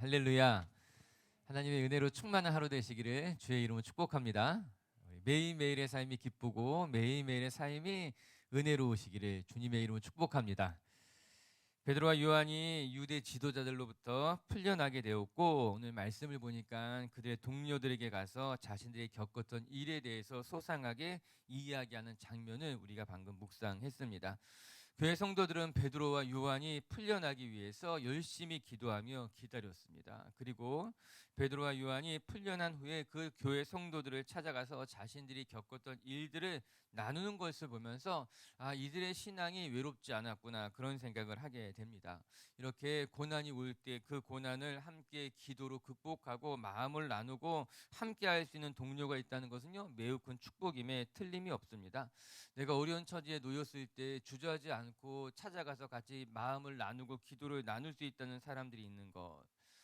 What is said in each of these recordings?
할렐루야. 하나님의 은혜로 충만한 하루 되시기를 주의 이름으로 축복합니다. 매일매일의 삶이 기쁘고 매일매일의 삶이 은혜로우시기를 주님의 이름으로 축복합니다. 베드로와 요한이 유대 지도자들로부터 풀려나게 되었고, 오늘 말씀을 보니까 그들의 동료들에게 가서 자신들이 겪었던 일에 대해서 소상하게 이야기하는 장면을 우리가 방금 묵상했습니다. 교회 성도들은 베드로와 요한이 풀려나기 위해서 열심히 기도하며 기다렸습니다. 그리고 베드로와 요한이 풀려난 후에 그 교회 성도들을 찾아가서 자신들이 겪었던 일들을 나누는 것을 보면서 이들의 신앙이 외롭지 않았구나, 그런 생각을 하게 됩니다. 이렇게 고난이 올 때 그 고난을 함께 기도로 극복하고 마음을 나누고 함께 할 수 있는 동료가 있다는 것은요, 매우 큰 축복임에 틀림이 없습니다. 내가 어려운 처지에 놓였을 때 주저하지 않고 찾아가서 같이 마음을 나누고 기도를 나눌 수 있다는 사람들이 있는 것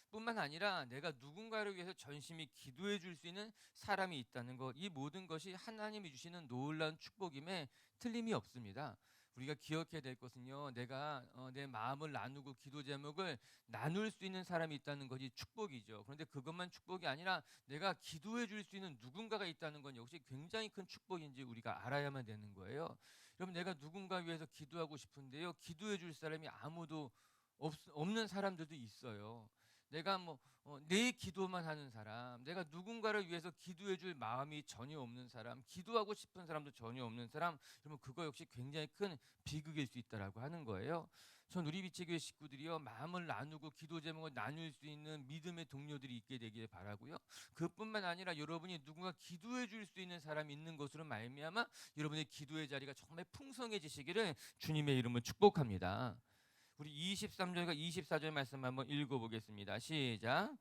뿐만 아니라 내가 누군가를 위해서 전심히 기도해 줄 수 있는 사람이 있다는 것, 이 모든 것이 하나님이 주시는 놀라운 축복임에 틀림이 없습니다. 우리가 기억해야 될 것은요, 내가 내 마음을 나누고 기도 제목을 나눌 수 있는 사람이 있다는 것이 축복이죠. 그런데 그것만 축복이 아니라 내가 기도해 줄 수 있는 누군가가 있다는 건 역시 굉장히 큰 축복인지 우리가 알아야만 되는 거예요. 여러분, 내가 누군가 위해서 기도하고 싶은데요, 기도해 줄 사람이 아무도 없는 사람들도 있어요. 내가 내 기도만 하는 사람, 내가 누군가를 위해서 기도해 줄 마음이 전혀 없는 사람, 기도하고 싶은 사람도 전혀 없는 사람, 그러면 그거 역시 굉장히 큰 비극일 수 있다라고 하는 거예요. 전 우리 비치교회 식구들이요, 마음을 나누고 기도 제목을 나눌 수 있는 믿음의 동료들이 있게 되길 바라고요. 그뿐만 아니라 여러분이 누군가 기도해 줄 수 있는 사람이 있는 것으로 말미암아 여러분의 기도의 자리가 정말 풍성해지시기를 주님의 이름으로 축복합니다. 우리 23절과 24절 말씀 한번 읽어보겠습니다. 시작.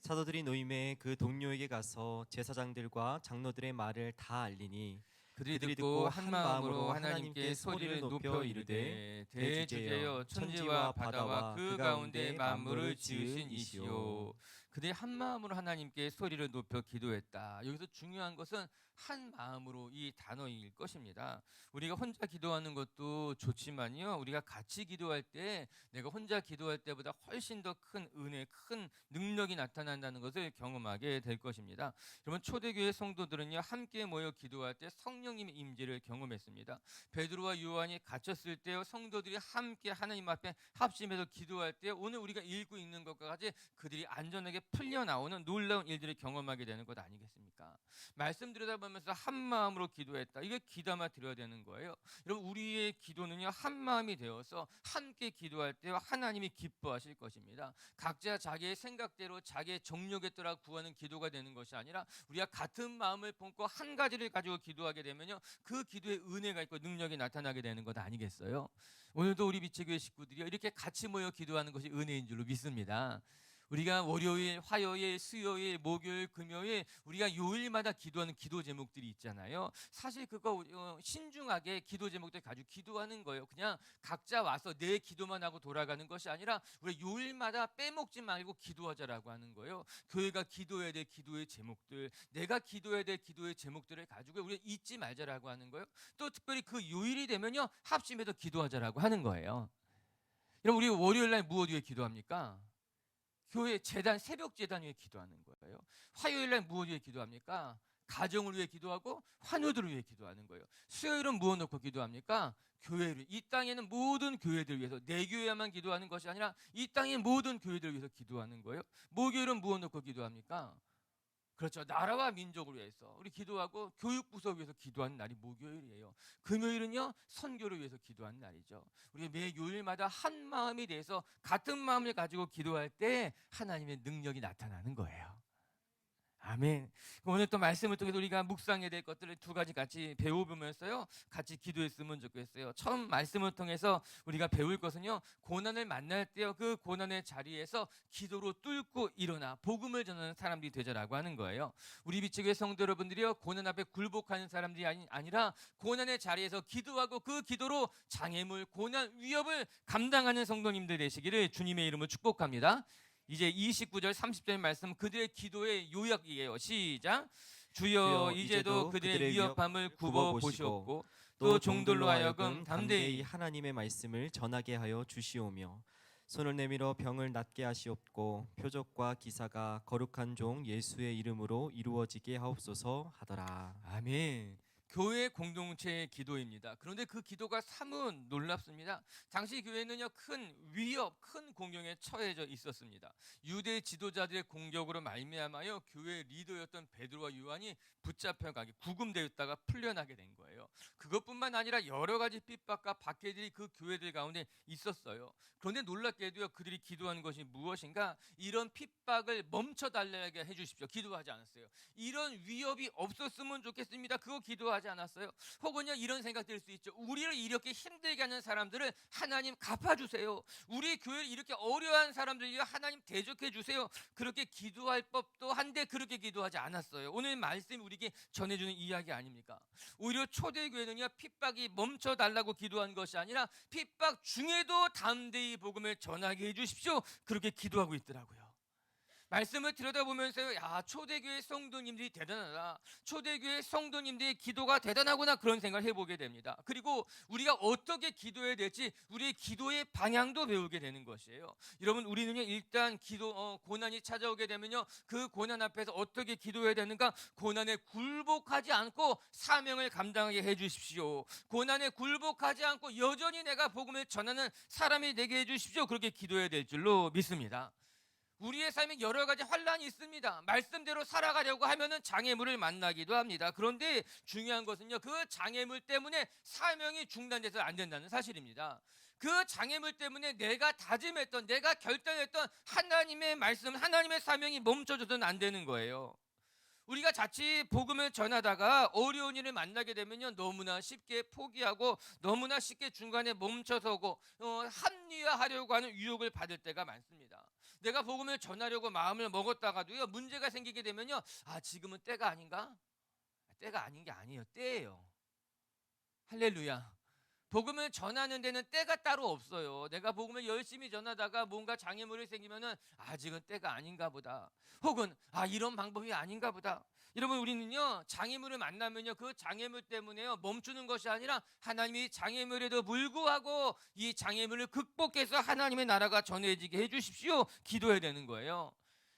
사도들이 노임에 그 동료에게 가서 제사장들과 장로들의 말을 다 알리니 그들이 듣고 한 마음으로 하나님께 소리를 높여 이르되 대주제여 천지와 바다와 그 가운데 만물을 지으신 이시오. 그들이 한 마음으로 하나님께 소리를 높여 기도했다. 여기서 중요한 것은 한 마음으로, 이 단어일 것입니다. 우리가 혼자 기도하는 것도 좋지만요, 우리가 같이 기도할 때 내가 혼자 기도할 때보다 훨씬 더 큰 은혜, 큰 능력이 나타난다는 것을 경험하게 될 것입니다. 여러분, 초대교회 성도들은요, 함께 모여 기도할 때 성령님의 임재를 경험했습니다. 베드로와 요한이 갇혔을 때 성도들이 함께 하나님 앞에 합심해서 기도할 때 오늘 우리가 읽고 있는 것과 같이 그들이 안전하게 풀려 나오는 놀라운 일들을 경험하게 되는 것 아니겠습니까? 말씀 들여다보면서 한 마음으로 기도했다, 이게 귀담아 들어야 되는 거예요. 여러분, 우리의 기도는요, 한 마음이 되어서 함께 기도할 때 하나님이 기뻐하실 것입니다. 각자 자기의 생각대로 자기의 정력에 따라 구하는 기도가 되는 것이 아니라 우리가 같은 마음을 품고 한 가지를 가지고 기도하게 되면요, 그 기도에 은혜가 있고 능력이 나타나게 되는 것 아니겠어요? 오늘도 우리 비치교회 식구들이 이렇게 같이 모여 기도하는 것이 은혜인 줄로 믿습니다. 우리가 월요일, 화요일, 수요일, 목요일, 금요일 우리가 요일마다 기도하는 기도 제목들이 있잖아요. 사실 그거 신중하게 기도 제목들 가지고 기도하는 거예요. 그냥 각자 와서 내 기도만 하고 돌아가는 것이 아니라 우리 요일마다 빼먹지 말고 기도하자라고 하는 거예요. 교회가 기도해야 될 기도의 제목들, 내가 기도해야 될 기도의 제목들을 가지고 우리가 잊지 말자라고 하는 거예요. 또 특별히 그 요일이 되면요, 합심해서 기도하자라고 하는 거예요. 여러분, 우리 월요일 날 무엇 위해 기도합니까? 교회 재단, 새벽 재단 위해 기도하는 거예요. 화요일 날 무엇 위해 기도합니까? 가정을 위해 기도하고 환우들을 위해 기도하는 거예요. 수요일은 무엇 놓고 기도합니까? 교회를, 이 땅에는 모든 교회들 위해서, 내 교회만 기도하는 것이 아니라 이 땅의 모든 교회들 위해서 기도하는 거예요. 목요일은 무엇 놓고 기도합니까? 그렇죠, 나라와 민족을 위해서 우리 기도하고 교육부서 위해서 기도하는 날이 목요일이에요. 금요일은요, 선교를 위해서 기도하는 날이죠. 우리 매 요일마다 한 마음이 돼서 같은 마음을 가지고 기도할 때 하나님의 능력이 나타나는 거예요. 아멘. 오늘 또 말씀을 통해서 우리가 묵상해야 될 것들을 두 가지 같이 배워보면서요, 같이 기도했으면 좋겠어요. 처음 말씀을 통해서 우리가 배울 것은요, 고난을 만날 때요, 그 고난의 자리에서 기도로 뚫고 일어나 복음을 전하는 사람들이 되자라고 하는 거예요. 우리 비치교회 성도 여러분들이요, 고난 앞에 굴복하는 사람들이 아니라 고난의 자리에서 기도하고 그 기도로 장애물, 고난, 위협을 감당하는 성도님들 되시기를 주님의 이름으로 축복합니다. 이제 29절 30절 말씀, 그들의 기도의 요약이에요. 시작. 주여 이제도 그들의 위협함을 굽어 보시옵고 또 종들로 하여금 담대히 하나님의 말씀을 전하게 하여 주시오며 손을 내밀어 병을 낫게 하시옵고 표적과 기사가 거룩한 종 예수의 이름으로 이루어지게 하옵소서 하더라. 아멘. 교회 공동체의 기도입니다. 그런데 그 기도가 사뭇 놀랍습니다. 당시 교회는요, 큰 위협, 큰 공경에 처해져 있었습니다. 유대 지도자들의 공격으로 말미암아요, 교회 리더였던 베드로와 요한이 붙잡혀가게 구금되었다가 풀려나게 된 거예요. 그것뿐만 아니라 여러 가지 핍박과 박해들이 그 교회들 가운데 있었어요. 그런데 놀랍게도요, 그들이 기도한 것이 무엇인가? 이런 핍박을 멈춰달라게 해주십시오. 기도하지 않았어요. 이런 위협이 없었으면 좋겠습니다. 그거 기도하지 않았어요. 혹은요, 이런 생각 들 수 있죠. 우리를 이렇게 힘들게 하는 사람들을 하나님 갚아주세요. 우리 교회를 이렇게 어려워하는 사람들이요, 하나님 대적해 주세요. 그렇게 기도할 법도 한데 그렇게 기도하지 않았어요. 오늘 말씀 우리에게 전해주는 이야기 아닙니까? 오히려 초대교회는요, 핍박이 멈춰달라고 기도한 것이 아니라 핍박 중에도 담대히 복음을 전하게 해주십시오. 그렇게 기도하고 있더라고요. 말씀을 들여다보면서 야, 초대교회 성도님들이 대단하다. 초대교회 성도님들의 기도가 대단하구나, 그런 생각을 해보게 됩니다. 그리고 우리가 어떻게 기도해야 될지 우리의 기도의 방향도 배우게 되는 것이에요. 여러분, 우리는요, 일단 고난이 찾아오게 되면요, 그 고난 앞에서 어떻게 기도해야 되는가? 고난에 굴복하지 않고 사명을 감당하게 해주십시오. 고난에 굴복하지 않고 여전히 내가 복음을 전하는 사람이 되게 해주십시오. 그렇게 기도해야 될 줄로 믿습니다. 우리의 삶에 여러 가지 환란이 있습니다. 말씀대로 살아가려고 하면은 장애물을 만나기도 합니다. 그런데 중요한 것은요, 그 장애물 때문에 사명이 중단돼서 안 된다는 사실입니다. 그 장애물 때문에 내가 다짐했던, 내가 결단했던 하나님의 말씀, 하나님의 사명이 멈춰져서는 안 되는 거예요. 우리가 자칫 복음을 전하다가 어려운 일을 만나게 되면요, 너무나 쉽게 포기하고 너무나 쉽게 중간에 멈춰서고 합리화하려고 하는 유혹을 받을 때가 많습니다. 내가 복음을 전하려고 마음을 먹었다가도요, 문제가 생기게 되면요, 아, 지금은 때가 아닌가? 때가 아닌 게 아니에요. 때예요. 할렐루야. 복음을 전하는 데는 때가 따로 없어요. 내가 복음을 열심히 전하다가 뭔가 장애물이 생기면은 아직은 때가 아닌가 보다. 혹은 이런 방법이 아닌가 보다. 여러분, 우리는요, 장애물을 만나면요, 그 장애물 때문에요, 멈추는 것이 아니라 하나님이 장애물에도 불구하고 이 장애물을 극복해서 하나님의 나라가 전해지게 해주십시오. 기도해야 되는 거예요.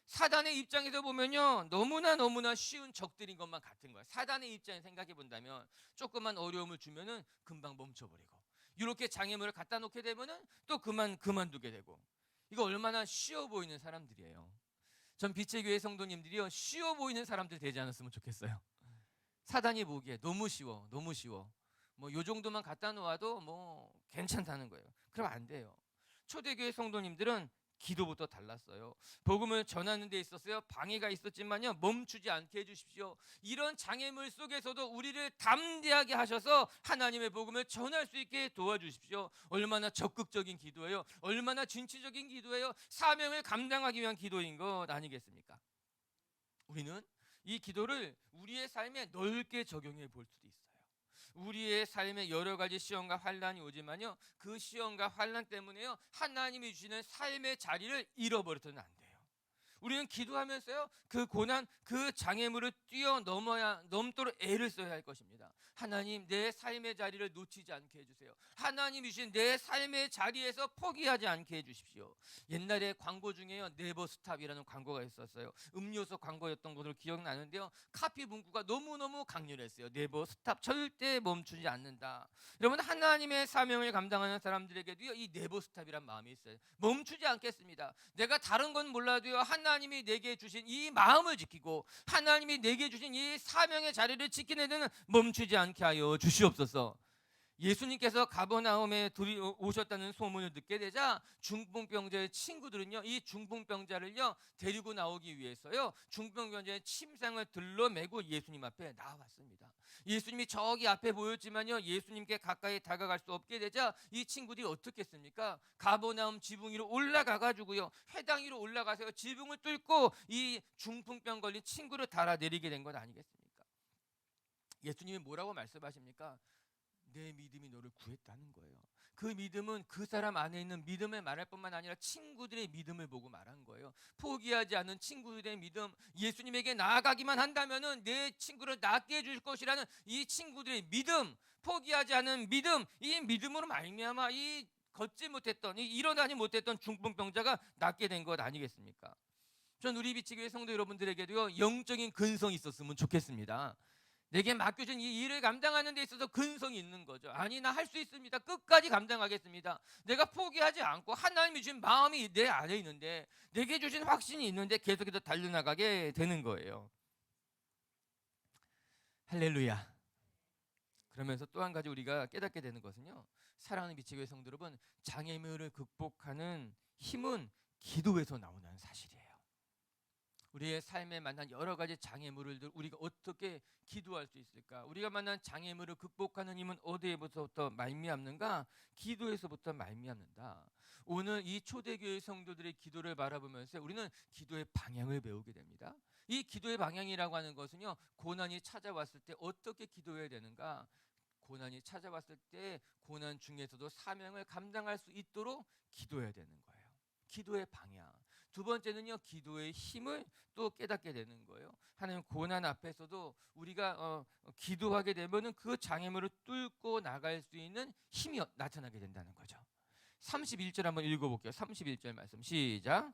사단의 입장에서 보면요, 너무나 쉬운 적들인 것만 같은 거예요. 사단의 입장에 생각해 본다면 조그만 어려움을 주면은 금방 멈춰버리고, 이렇게 장애물을 갖다 놓게 되면은 또 그만두게 되고, 이거 얼마나 쉬워 보이는 사람들이에요. 전 빛의 교회 성도님들이요, 쉬워 보이는 사람들 되지 않았으면 좋겠어요. 사단이 보기에 너무 쉬워. 뭐 요 정도만 갖다 놓아도 뭐 괜찮다는 거예요. 그럼 안 돼요. 초대교회 성도님들은 기도부터 달랐어요. 복음을 전하는 데 있었어요, 방해가 있었지만요, 멈추지 않게 해주십시오. 이런 장애물 속에서도 우리를 담대하게 하셔서 하나님의 복음을 전할 수 있게 도와주십시오. 얼마나 적극적인 기도예요. 얼마나 진취적인 기도예요. 사명을 감당하기 위한 기도인 것 아니겠습니까? 우리는 이 기도를 우리의 삶에 넓게 적용해 볼 수도 있어요. 우리의 삶에 여러 가지 시험과 환란이 오지만요, 그 시험과 환란 때문에요, 하나님이 주시는 삶의 자리를 잃어버려서는 안 돼요. 우리는 기도하면서요, 그 고난, 그 장애물을 넘도록 애를 써야 할 것입니다. 하나님, 내 삶의 자리를 놓치지 않게 해주세요. 하나님이 주신 내 삶의 자리에서 포기하지 않게 해주십시오. 옛날에 광고 중에요, 네버스탑이라는 광고가 있었어요. 음료수 광고였던 것으로 기억나는데요, 카피 문구가 너무너무 강렬했어요. 네버스탑, 절대 멈추지 않는다. 여러분, 하나님의 사명을 감당하는 사람들에게도요, 이 네버스탑이란 마음이 있어요. 멈추지 않겠습니다. 내가 다른 건 몰라도요, 하나님이 내게 주신 이 마음을 지키고 하나님이 내게 주신 이 사명의 자리를 지키는 데는 멈추지 않게 하여 주시옵소서. 예수님께서 가버나움에 오셨다는 소문을 듣게 되자 중풍병자의 친구들은요, 이 중풍병자를요 데리고 나오기 위해서요, 중풍병자의 침상을 들러매고 예수님 앞에 나왔습니다. 예수님이 저기 앞에 보였지만요, 예수님께 가까이 다가갈 수 없게 되자 이 친구들이 어떻게 했습니까? 가버나움 지붕 위로 올라가 가지고요, 회당 위로 올라가서 지붕을 뚫고 이 중풍병 걸린 친구를 달아내리게 된 것 아니겠습니까? 예수님이 뭐라고 말씀하십니까? 내 믿음이 너를 구했다는 거예요. 그 믿음은 그 사람 안에 있는 믿음을 말할 뿐만 아니라 친구들의 믿음을 보고 말한 거예요. 포기하지 않는 친구들의 믿음, 예수님에게 나아가기만 한다면은 내 친구를 낫게 해줄 것이라는 이 친구들의 믿음, 포기하지 않은 믿음, 이 믿음으로 말미암아 이 걷지 못했던, 일어나지 못했던 중풍병자가 낫게 된 것 아니겠습니까? 전 우리 비치교회 성도 여러분들에게도요, 영적인 근성이 있었으면 좋겠습니다. 내게 맡겨진 이 일을 감당하는 데 있어서 근성이 있는 거죠. 아니, 나 할 수 있습니다. 끝까지 감당하겠습니다. 내가 포기하지 않고 하나님이 주신 마음이 내 안에 있는데, 내게 주신 확신이 있는데 계속해서 달려나가게 되는 거예요. 할렐루야. 그러면서 또 한 가지 우리가 깨닫게 되는 것은요, 사랑하는 비치교회 성도 여러분, 장애물을 극복하는 힘은 기도에서 나오는 사실이에요. 우리의 삶에 만난 여러 가지 장애물을 우리가 어떻게 기도할 수 있을까? 우리가 만난 장애물을 극복하는 힘은 어디에서부터 말미암는가? 기도에서부터 말미암는다. 오늘 이 초대교회 성도들의 기도를 바라보면서 우리는 기도의 방향을 배우게 됩니다. 이 기도의 방향이라고 하는 것은요, 고난이 찾아왔을 때 어떻게 기도해야 되는가? 고난이 찾아왔을 때 고난 중에서도 사명을 감당할 수 있도록 기도해야 되는 거예요. 기도의 방향. 두 번째는요, 기도의 힘을 또 깨닫게 되는 거예요. 하나님, 고난 앞에서도 우리가 기도하게 되면은 그 장애물을 뚫고 나갈 수 있는 힘이 나타나게 된다는 거죠. 31절 한번 읽어볼게요. 31절 말씀 시작.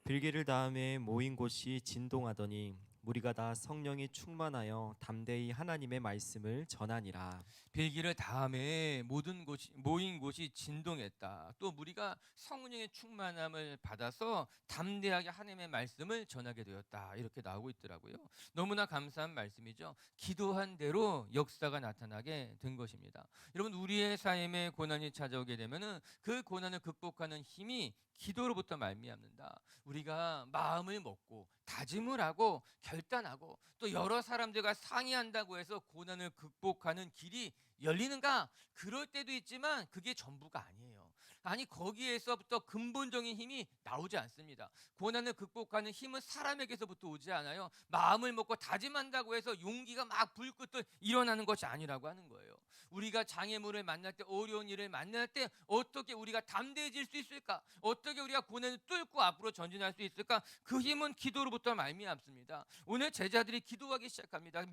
빌기를 다음에 모인 곳이 진동하더니 무리가 다 성령이 충만하여 담대히 하나님의 말씀을 전하니라. 빌기를 다음에 모인 곳이 진동했다. 또 무리가 성령의 충만함을 받아서 담대하게 하나님의 말씀을 전하게 되었다. 이렇게 나오고 있더라고요. 너무나 감사한 말씀이죠. 기도한 대로 역사가 나타나게 된 것입니다. 여러분, 우리의 삶에 고난이 찾아오게 되면은 그 고난을 극복하는 힘이 기도로부터 말미암는다. 우리가 마음을 먹고 다짐을 하고 결단하고 또 여러 사람들과 상의한다고 해서 고난을 극복하는 길이 열리는가? 그럴 때도 있지만 그게 전부가 아니에요. 아니, 거기에서부터 근본적인 힘이 나오지 않습니다. 고난을 극복하는 힘은 사람에게서부터 오지 않아요. 마음을 먹고 다짐한다고 해서 용기가 막 불끈 일어나는 것이 아니라고 하는 거예요. 우리가 장애물을 만날 때, 어려운 일을 만날 때 어떻게 우리가 담대해질 수 있을까? 어떻게 우리가 고난을 뚫고 앞으로 전진할 수 있을까? 그 힘은 기도로부터 말미암습니다. 오늘 제자들이 기도하기 시작합니다.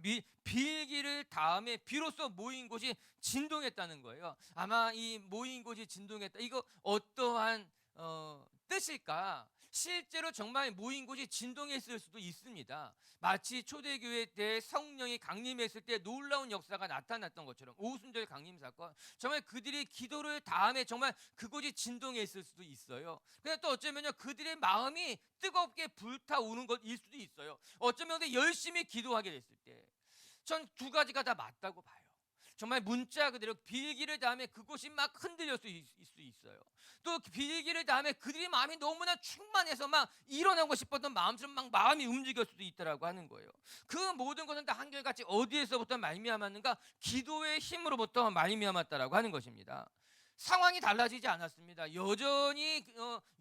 빌기를 다음에 비로소 모인 곳이 진동했다는 거예요. 아마 이 모인 곳이 진동했다, 이거 어떠한 뜻일까? 실제로 정말 모인 곳이 진동했을 수도 있습니다. 마치 초대교회 때 성령이 강림했을 때 놀라운 역사가 나타났던 것처럼, 오순절 강림 사건, 정말 그들이 기도를 다음에 정말 그곳이 진동했을 수도 있어요. 근데 또 어쩌면요, 그들의 마음이 뜨겁게 불타오는 것일 수도 있어요. 어쩌면 열심히 기도하게 됐을 때, 전 두 가지가 다 맞다고 봐요. 정말 문자 그대로 빌기를 다음에 그곳이 막 흔들릴 수 있어요. 또 빌기를 다음에 그들의 마음이 너무나 충만해서 막 일어나고 싶었던 마음처럼 막 마음이 움직일 수도 있다라고 하는 거예요. 그 모든 것은 다 한결같이 어디에서부터 말미암았는가? 기도의 힘으로부터 말미암았다라고 하는 것입니다. 상황이 달라지지 않았습니다. 여전히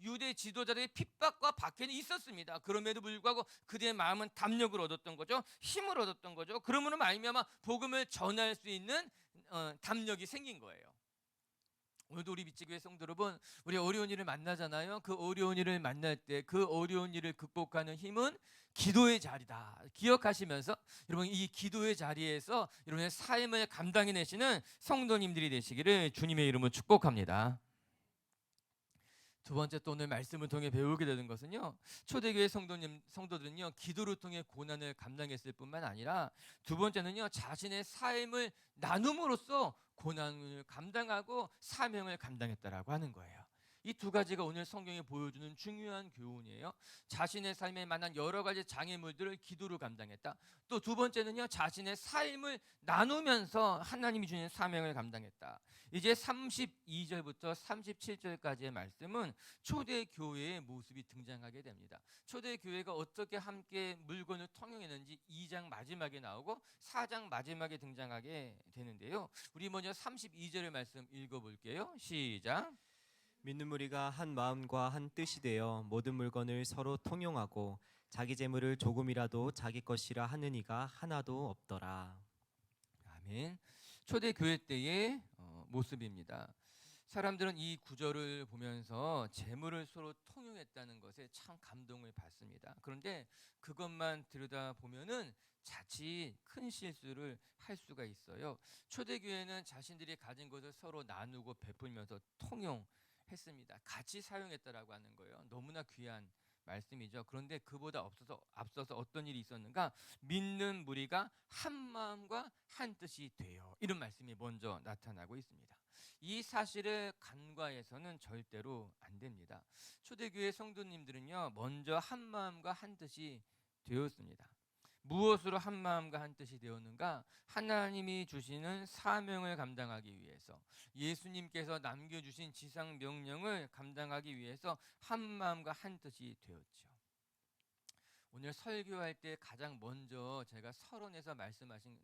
유대 지도자들의 핍박과 박해는 있었습니다. 그럼에도 불구하고 그들의 마음은 담력을 얻었던 거죠. 힘을 얻었던 거죠. 그러므로 말미암아 복음을 전할 수 있는 담력이 생긴 거예요. 오늘도 우리 비치교회 성도 여러분, 우리 어려운 일을 만나잖아요. 그 어려운 일을 만날 때 그 어려운 일을 극복하는 힘은 기도의 자리다. 기억하시면서 여러분, 이 기도의 자리에서 여러분의 삶을 감당해내시는 성도님들이 되시기를 주님의 이름으로 축복합니다. 두 번째, 또 오늘 말씀을 통해 배우게 되는 것은요, 초대교회 성도들은요, 기도를 통해 고난을 감당했을 뿐만 아니라 두 번째는요, 자신의 삶을 나눔으로써 고난을 감당하고 사명을 감당했다라고 하는 거예요. 이 두 가지가 오늘 성경이 보여주는 중요한 교훈이에요. 자신의 삶에 만난 여러 가지 장애물들을 기도로 감당했다. 또 두 번째는요, 자신의 삶을 나누면서 하나님이 주신 사명을 감당했다. 이제 32절부터 37절까지의 말씀은 초대교회의 모습이 등장하게 됩니다. 초대교회가 어떻게 함께 물건을 통용했는지 2장 마지막에 나오고 4장 마지막에 등장하게 되는데요. 우리 먼저 32절의 말씀 읽어볼게요. 시작. 믿는 무리가 한 마음과 한 뜻이 되어 모든 물건을 서로 통용하고 자기 재물을 조금이라도 자기 것이라 하는 이가 하나도 없더라. 아멘. 초대교회 때의 모습입니다. 사람들은 이 구절을 보면서 재물을 서로 통용했다는 것에 참 감동을 받습니다. 그런데 그것만 들여다보면은 자칫 큰 실수를 할 수가 있어요. 초대교회는 자신들이 가진 것을 서로 나누고 베풀면서 통용했습니다. 같이 사용했다라고 하는 거예요. 너무나 귀한 말씀이죠. 그런데 그보다 앞서서 어떤 일이 있었는가? 믿는 무리가 한 마음과 한 뜻이 되어, 이런 말씀이 먼저 나타나고 있습니다. 이 사실을 간과해서는 절대로 안 됩니다. 초대교회 성도님들은요, 먼저 한 마음과 한 뜻이 되었습니다. 무엇으로 한 마음과 한 뜻이 되었는가? 하나님이 주시는 사명을 감당하기 위해서, 예수님께서 남겨주신 지상 명령을 감당하기 위해서 한 마음과 한 뜻이 되었죠. 오늘 설교할 때 가장 먼저 제가 서론에서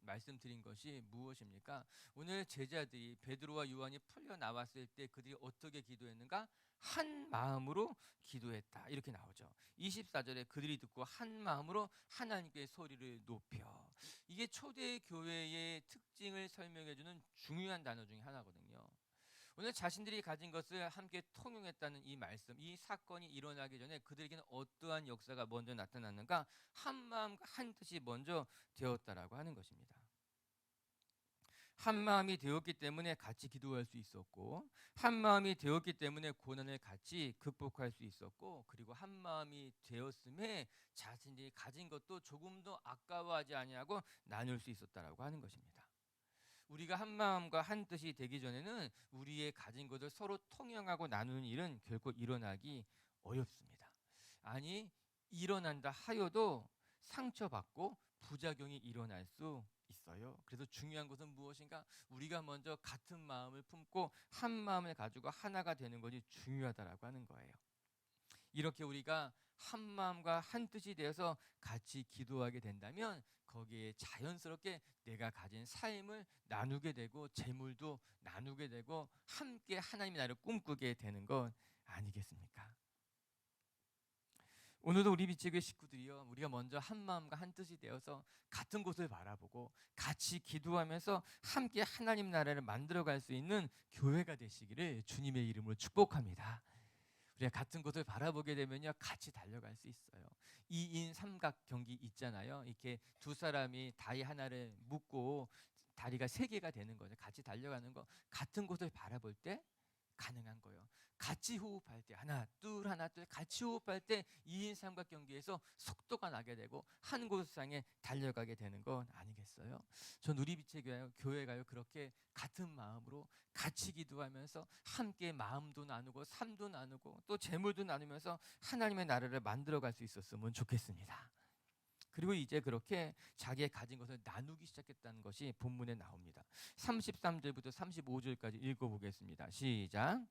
말씀드린 것이 무엇입니까? 오늘 제자들이 베드로와 요한이 풀려 나왔을 때 그들이 어떻게 기도했는가? 한 마음으로 기도했다, 이렇게 나오죠. 24절에 그들이 듣고 한 마음으로 하나님께 소리를 높여. 이게 초대 교회의 특징을 설명해 주는 중요한 단어 중에 하나거든요. 오늘 자신들이 가진 것을 함께 통용했다는 이 말씀, 이 사건이 일어나기 전에 그들에게는 어떠한 역사가 먼저 나타났는가? 한 마음과 한 뜻이 먼저 되었다라고 하는 것입니다. 한 마음이 되었기 때문에 같이 기도할 수 있었고, 한 마음이 되었기 때문에 고난을 같이 극복할 수 있었고, 그리고 한 마음이 되었음에 자신들이 가진 것도 조금도 아까워하지 아니하고 나눌 수 있었다라고 하는 것입니다. 우리가 한 마음과 한 뜻이 되기 전에는 우리의 가진 것을 서로 통용하고 나누는 일은 결코 일어나기 어렵습니다. 아니, 일어난다 하여도 상처받고 부작용이 일어날 수 있어요. 그래서 중요한 것은 무엇인가? 우리가 먼저 같은 마음을 품고 한 마음을 가지고 하나가 되는 것이 중요하다라고 하는 거예요. 이렇게 우리가 한 마음과 한 뜻이 되어서 같이 기도하게 된다면 거기에 자연스럽게 내가 가진 삶을 나누게 되고 재물도 나누게 되고 함께 하나님의 나라를 꿈꾸게 되는 것 아니겠습니까? 오늘도 우리 빛의 식구들이요, 우리가 먼저 한 마음과 한 뜻이 되어서 같은 곳을 바라보고 같이 기도하면서 함께 하나님 나라를 만들어갈 수 있는 교회가 되시기를 주님의 이름으로 축복합니다. 우리가 같은 곳을 바라보게 되면요, 같이 달려갈 수 있어요. 2인 삼각 경기 있잖아요. 이렇게 두 사람이 다리 하나를 묶고 다리가 세 개가 되는 거죠. 같이 달려가는 거. 같은 곳을 바라볼 때 가능한 거예요. 같이 호흡할 때 하나 둘 같이 호흡할 때 2인 삼각 경기에서 속도가 나게 되고 한 곳상에 달려가게 되는 건 아니겠어요? 전 우리 빛의 교회가요, 그렇게 같은 마음으로 같이 기도하면서 함께 마음도 나누고 삶도 나누고 또 재물도 나누면서 하나님의 나라를 만들어갈 수 있었으면 좋겠습니다. 그리고 이제 그렇게 자기의 가진 것을 나누기 시작했다는 것이 본문에 나옵니다. 33절부터 35절까지 읽어보겠습니다. 시작.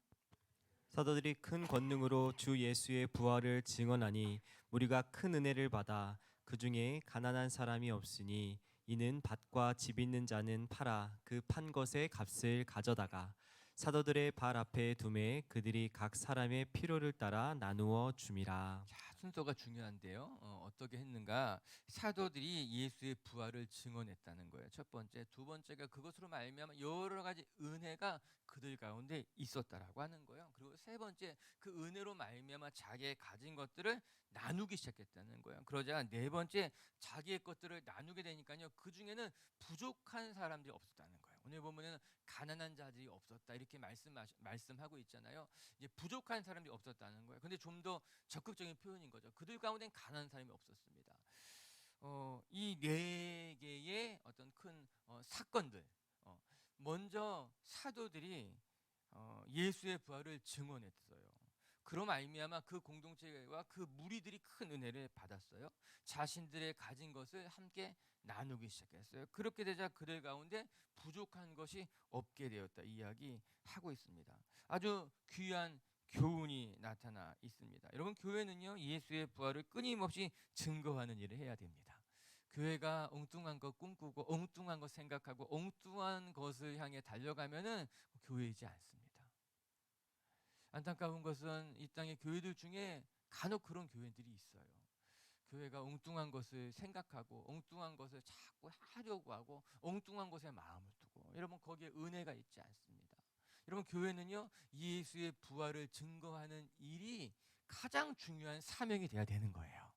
사도들이 큰 권능으로 주 예수의 부활을 증언하니 우리가 큰 은혜를 받아 그 중에 가난한 사람이 없으니 이는 밭과 집 있는 자는 팔아 그 판 것의 값을 가져다가 사도들의 발 앞에 두매 그들이 각 사람의 필요를 따라 나누어 줌이라. 자, 순서가 중요한데요. 어떻게 했는가? 사도들이 예수의 부활을 증언했다는 거예요. 첫 번째, 두 번째가 그것으로 말미암아 여러 가지 은혜가 그들 가운데 있었다라고 하는 거예요. 그리고 세 번째, 그 은혜로 말미암아 자기의 가진 것들을 나누기 시작했다는 거예요. 그러자 네 번째, 자기의 것들을 나누게 되니까요, 그 중에는 부족한 사람들이 없었다는 거예요. 오늘 보면은 가난한 자들이 없었다, 이렇게 말씀하고 있잖아요. 이제 부족한 사람들이 없었다는 거예요. 근데 좀 더 적극적인 표현인 거죠. 그들 가운데는 가난한 사람이 없었습니다. 이 네 개의 어떤 큰 사건들, 먼저 사도들이 예수의 부활을 증언했어요. 그로 말미암아 그 공동체와 그 무리들이 큰 은혜를 받았어요. 자신들의 가진 것을 함께 나누기 시작했어요. 그렇게 되자 그들 가운데 부족한 것이 없게 되었다 이야기하고 있습니다. 아주 귀한 교훈이 나타나 있습니다. 여러분, 교회는요, 예수의 부활을 끊임없이 증거하는 일을 해야 됩니다. 교회가 엉뚱한 것 꿈꾸고 엉뚱한 것 생각하고 엉뚱한 것을 향해 달려가면은 교회이지 않습니다. 안타까운 것은 이 땅의 교회들 중에 간혹 그런 교회들이 있어요. 교회가 엉뚱한 것을 생각하고 엉뚱한 것을 자꾸 하려고 하고 엉뚱한 것에 마음을 두고, 여러분, 거기에 은혜가 있지 않습니다. 여러분, 교회는요 예수의 부활을 증거하는 일이 가장 중요한 사명이 돼야 되는 거예요.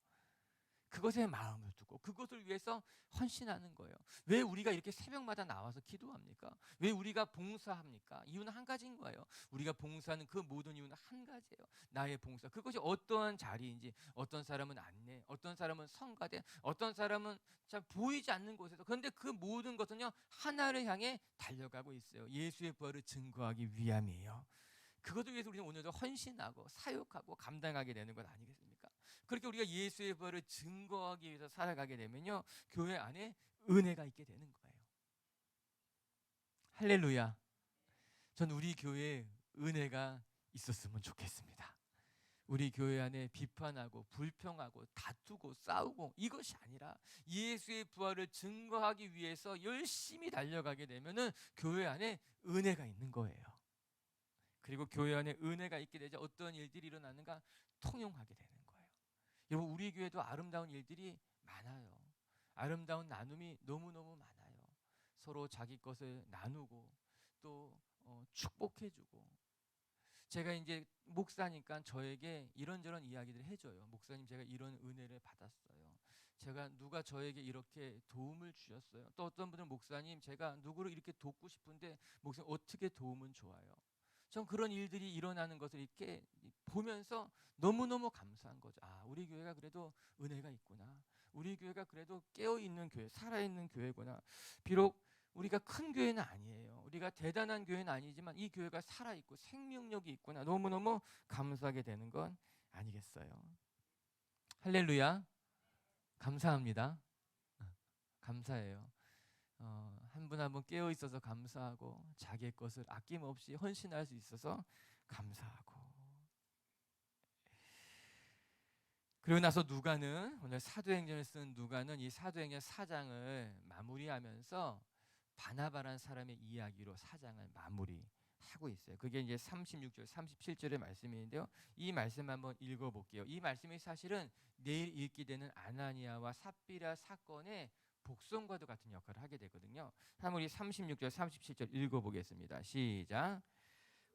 그것에 마음을 두고 그것을 위해서 헌신하는 거예요. 왜 우리가 이렇게 새벽마다 나와서 기도합니까? 왜 우리가 봉사합니까? 이유는 한 가지인 거예요. 우리가 봉사하는 그 모든 이유는 한 가지예요. 나의 봉사. 그것이 어떠한 자리인지, 어떤 사람은 안내, 어떤 사람은 성가대, 어떤 사람은 잘 보이지 않는 곳에서. 그런데 그 모든 것은요 하나를 향해 달려가고 있어요. 예수의 부활을 증거하기 위함이에요. 그것을 위해서 우리는 오늘도 헌신하고 사역하고 감당하게 되는 것 아니겠습니까? 그렇게 우리가 예수의 부활을 증거하기 위해서 살아가게 되면요 교회 안에 은혜가 있게 되는 거예요. 할렐루야. 전 우리 교회에 은혜가 있었으면 좋겠습니다. 우리 교회 안에 비판하고 불평하고 다투고 싸우고 이것이 아니라 예수의 부활을 증거하기 위해서 열심히 달려가게 되면은 교회 안에 은혜가 있는 거예요. 그리고 교회 안에 은혜가 있게 되자 어떤 일들이 일어나는가 통용하게 되는 거예요. 여러분, 우리 교회도 아름다운 일들이 많아요. 아름다운 나눔이 너무너무 많아요. 서로 자기 것을 나누고 또 축복해주고. 제가 이제 목사니까 저에게 이런저런 이야기들을 해줘요. 목사님, 제가 이런 은혜를 받았어요. 제가 누가 저에게 이렇게 도움을 주셨어요. 또 어떤 분은 목사님, 제가 누구를 이렇게 돕고 싶은데 목사님 어떻게 도움은 좋아요. 전 그런 일들이 일어나는 것을 이렇게 보면서 너무너무 감사한 거죠. 아, 우리 교회가 그래도 은혜가 있구나. 우리 교회가 그래도 깨어있는 교회, 살아있는 교회구나. 비록 우리가 큰 교회는 아니에요. 우리가 대단한 교회는 아니지만 이 교회가 살아있고 생명력이 있구나. 너무너무 감사하게 되는 건 아니겠어요. 할렐루야. 감사합니다. 감사해요. 한 분 한 분 깨어 있어서 감사하고 자기의 것을 아낌없이 헌신할 수 있어서 감사하고. 그리고 나서 누가는, 오늘 사도행전을 쓴 누가는 이 사도행전 4장을 마무리하면서 바나바라는 사람의 이야기로 4장을 마무리하고 있어요. 그게 이제 36절, 37절의 말씀인데요. 이 말씀 한번 읽어볼게요. 이 말씀이 사실은 내일 읽게 되는 아나니아와 삽비라 사건의 복선과도 같은 역할을 하게 되거든요. 한번 우리 36절, 37절 읽어보겠습니다. 시작.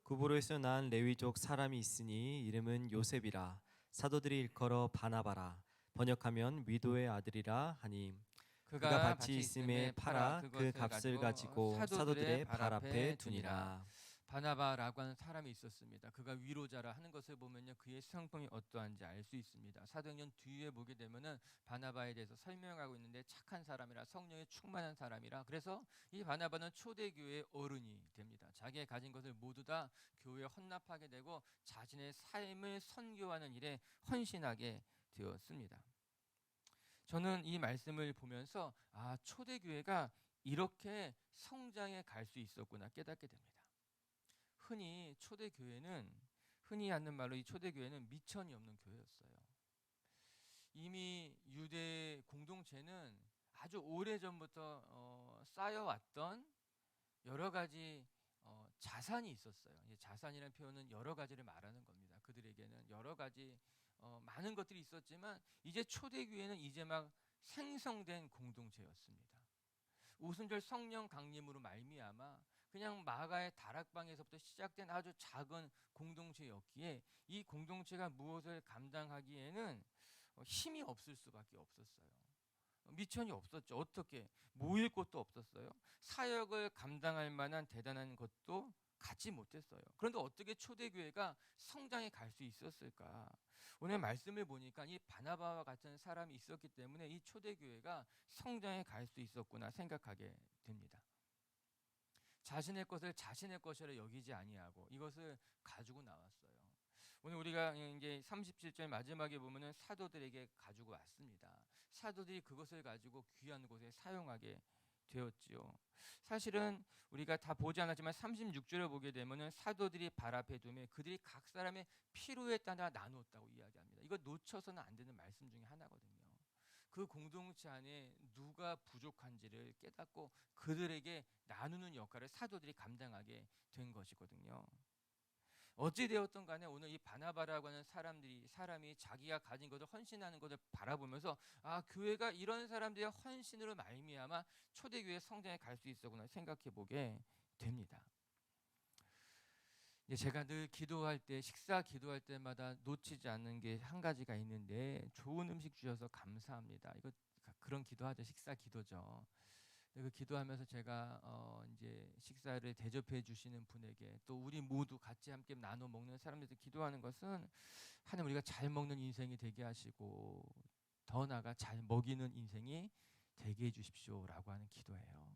구브로에서 난 레위족 사람이 있으니 이름은 요셉이라. 사도들이 일컬어 바나바라. 번역하면 위도의 아들이라 하니 그가 밭이 있음에 팔아 그 값을 가지고 사도들의 발 앞에 두니라. 바나바라고 하는 사람이 있었습니다. 그가 위로자라 하는 것을 보면요 그의 성품이 어떠한지 알 수 있습니다. 사도행전 뒤에 보게 되면은 바나바에 대해서 설명하고 있는데 착한 사람이라, 성령에 충만한 사람이라. 그래서 이 바나바는 초대교회의 어른이 됩니다. 자기의 가진 것을 모두 다 교회에 헌납하게 되고 자신의 삶을 선교하는 일에 헌신하게 되었습니다. 저는 이 말씀을 보면서 아, 초대교회가 이렇게 성장해 갈 수 있었구나 깨닫게 됩니다. 흔히 하는 말로 이 초대교회는 미천이 없는 교회였어요. 이미 유대 공동체는 아주 오래전부터 쌓여왔던 여러 가지 자산이 있었어요. 자산이라는 표현은 여러 가지를 말하는 겁니다. 그들에게는 여러 가지 많은 것들이 있었지만 이제 초대교회는 이제 막 생성된 공동체였습니다. 오순절 성령 강림으로 말미암아 그냥 마가의 다락방에서부터 시작된 아주 작은 공동체였기에 이 공동체가 무엇을 감당하기에는 힘이 없을 수밖에 없었어요. 미천이 없었죠. 어떻게 모일 곳도 없었어요. 사역을 감당할 만한 대단한 것도 갖지 못했어요. 그런데 어떻게 초대교회가 성장해 갈 수 있었을까? 오늘 말씀을 보니까 이 바나바와 같은 사람이 있었기 때문에 이 초대교회가 성장해 갈 수 있었구나 생각하게 됩니다. 자신의 것을 자신의 것이라 여기지 아니하고 이것을 가지고 나왔어요. 오늘 우리가 이제 37절 마지막에 보면은 사도들에게 가지고 왔습니다. 사도들이 그것을 가지고 귀한 곳에 사용하게 되었지요. 사실은 우리가 다 보지 않았지만 36절을 보게 되면은 사도들이 발 앞에 두매 그들이 각 사람의 필요에 따라 나누었다고 이야기합니다. 이거 놓쳐서는 안 되는 말씀 중에 하나거든요. 그 공동체 안에 누가 부족한지를 깨닫고 그들에게 나누는 역할을 사도들이 감당하게 된 것이거든요. 어찌 되었든 간에 오늘 이 바나바라고 하는 사람이 자기가 가진 것을 헌신하는 것을 바라보면서 아, 교회가 이런 사람들의 헌신으로 말미암아 초대교회 성장에 갈 수 있었구나 생각해 보게 됩니다. 이제 제가 늘 기도할 때, 식사 기도할 때마다 놓치지 않는 게 한 가지가 있는데, 좋은 음식 주셔서 감사합니다. 이거 그런 기도하죠. 식사 기도죠. 그 기도하면서 제가 이제 식사를 대접해 주시는 분에게, 또 우리 모두 같이 함께 나눠 먹는 사람들한테 기도하는 것은, 하나님 우리가 잘 먹는 인생이 되게 하시고 더 나아가 잘 먹이는 인생이 되게 해 주십시오라고 하는 기도예요.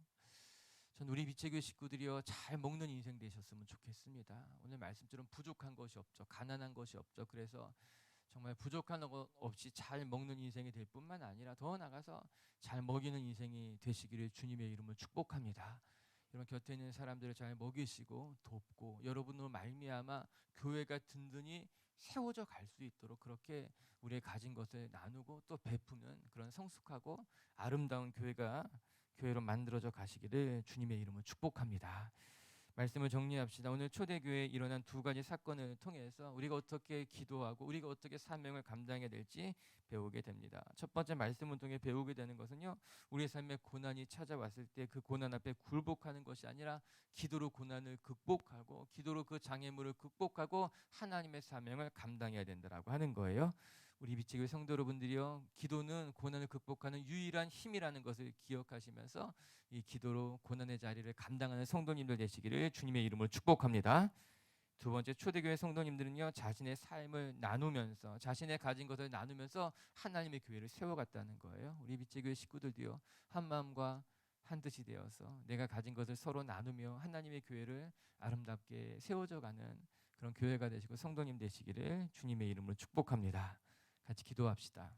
전 우리 빛의 식구들이여 잘 먹는 인생 되셨으면 좋겠습니다. 오늘 말씀처럼 부족한 것이 없죠. 가난한 것이 없죠. 그래서 정말 부족한 것 없이 잘 먹는 인생이 될 뿐만 아니라 더 나아가서 잘 먹이는 인생이 되시기를 주님의 이름으로 축복합니다. 여러분 곁에 있는 사람들을 잘 먹이시고 돕고 여러분으로 말미암아 교회가 든든히 세워져 갈 수 있도록 그렇게 우리의 가진 것을 나누고 또 베푸는 그런 성숙하고 아름다운 교회로 만들어져 가시기를 주님의 이름으로 축복합니다. 말씀을 정리합시다. 오늘 초대교회에 일어난 두 가지 사건을 통해서 우리가 어떻게 기도하고 우리가 어떻게 사명을 감당해야 될지 배우게 됩니다. 첫 번째 말씀을 통해 배우게 되는 것은요, 우리의 삶에 고난이 찾아왔을 때 그 고난 앞에 굴복하는 것이 아니라 기도로 고난을 극복하고 기도로 그 장애물을 극복하고 하나님의 사명을 감당해야 된다라고 하는 거예요. 우리 빛의 교회 성도 여러분들이요, 기도는 고난을 극복하는 유일한 힘이라는 것을 기억하시면서 이 기도로 고난의 자리를 감당하는 성도님들 되시기를 주님의 이름으로 축복합니다. 두 번째, 초대교회 성도님들은요, 자신의 삶을 나누면서 자신의 가진 것을 나누면서 하나님의 교회를 세워갔다는 거예요. 우리 빛의 교회 식구들도요, 한 마음과 한 뜻이 되어서 내가 가진 것을 서로 나누며 하나님의 교회를 아름답게 세워져가는 그런 교회가 되시고 성도님 되시기를 주님의 이름으로 축복합니다. 같이 기도합시다.